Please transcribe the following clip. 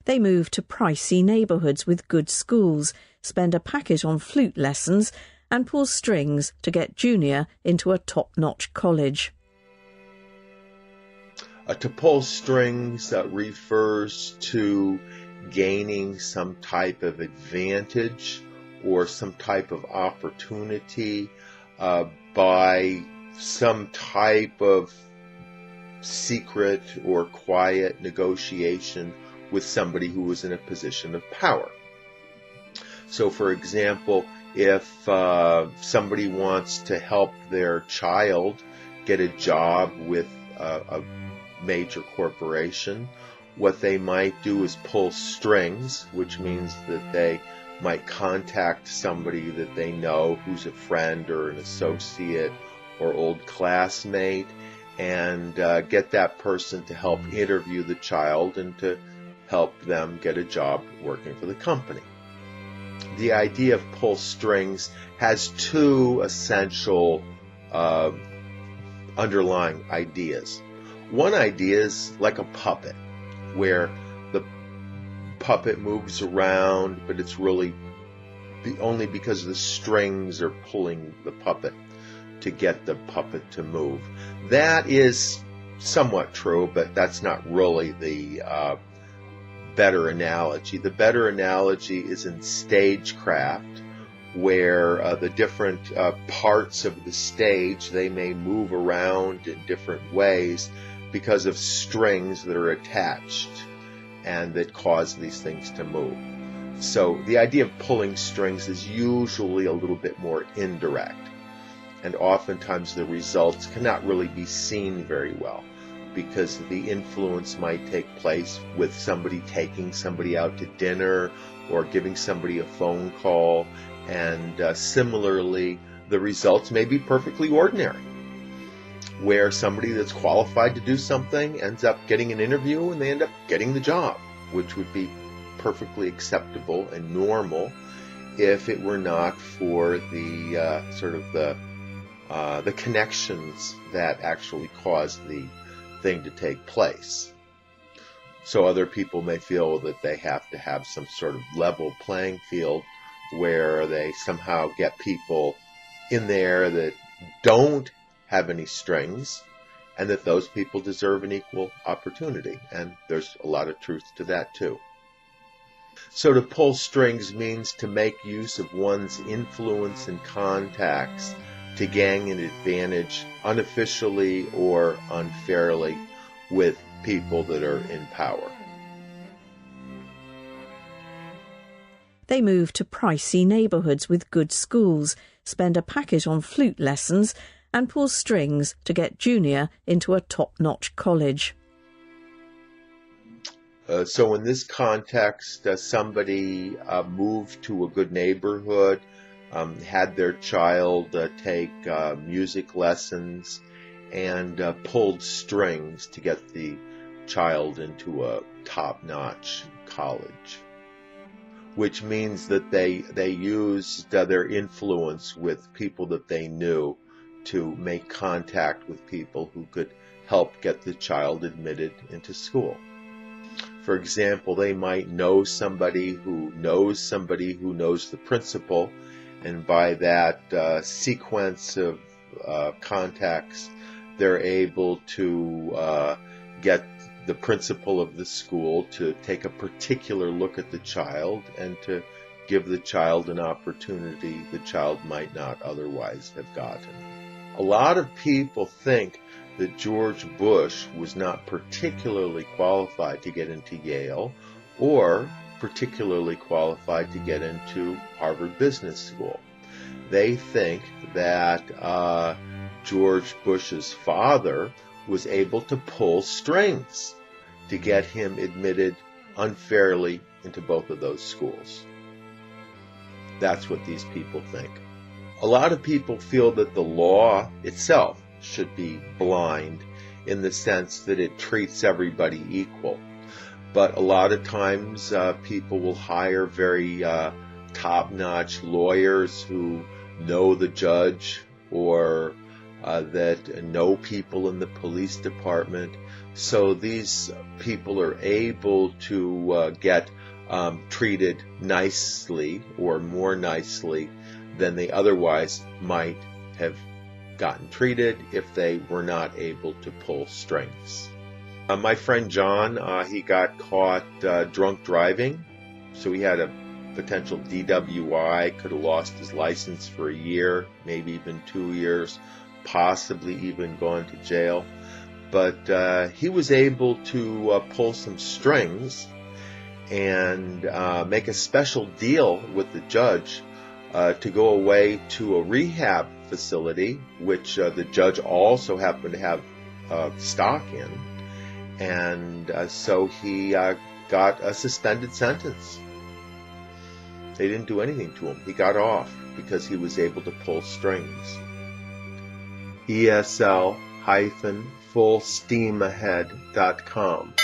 They move to pricey neighbourhoods with good schools, spend a packet on flute lessons, and pull strings to get Junior into a top-notch college. To pull strings refers to gaining some type of advantage or some type of opportunity by some type of secret or quiet negotiation with somebody who is in a position of power. So, for example, if somebody wants to help their child get a job with a major corporation, what they might do is pull strings, which means that they might contact somebody that they know who's a friend or an associate or old classmate and get that person to help interview the child and to help them get a job working for the company. The idea of pull strings has two essential underlying ideas. One idea is like a puppet, where the puppet moves around, but it's really only because the strings are pulling the puppet to get the puppet to move. That is somewhat true, but that's not really the better analogy. The better analogy is in stagecraft, where the different parts of the stage, they may move around in different ways because of strings that are attached and that cause these things to move. So the idea of pulling strings is usually a little bit more indirect, and oftentimes the results cannot really be seen very well because the influence might take place with somebody taking somebody out to dinner or giving somebody a phone call, and similarly the results may be perfectly ordinary, where somebody that's qualified to do something ends up getting an interview and they end up getting the job, which would be perfectly acceptable and normal if it were not for the the connections that actually caused the thing to take place. So other people may feel that they have to have some sort of level playing field where they somehow get people in there that don't have any strings, and that those people deserve an equal opportunity. And there's a lot of truth to that too. So to pull strings means to make use of one's influence and contacts to gain an advantage unofficially or unfairly with people that are in power. They move to pricey neighbourhoods with good schools, spend a packet on flute lessons, and pull strings to get Junior into a top-notch college. So in this context, somebody moved to a good neighborhood, had their child take music lessons, and pulled strings to get the child into a top-notch college, which means that they used their influence with people that they knew to make contact with people who could help get the child admitted into school. For example, they might know somebody who knows the principal, and by that sequence of contacts, they're able to get the principal of the school to take a particular look at the child and to give the child an opportunity the child might not otherwise have gotten. A lot of people think that George Bush was not particularly qualified to get into Yale or particularly qualified to get into Harvard Business School. They think that George Bush's father was able to pull strings to get him admitted unfairly into both of those schools. That's what these people think. A lot of people feel that the law itself should be blind in the sense that it treats everybody equal. But a lot of times people will hire very top-notch lawyers who know the judge or that know people in the police department So these people are able to get treated nicely or more nicely than they otherwise might have gotten treated if they were not able to pull strings. My friend John, he got caught drunk driving, so he had a potential DWI, could have lost his license for a year, maybe even 2 years, possibly even gone to jail. But he was able to pull some strings and make a special deal with the judge to go away to a rehab facility, which the judge also happened to have stock in. And so he got a suspended sentence. They didn't do anything to him. He got off because he was able to pull strings. ESL-fullsteamahead.com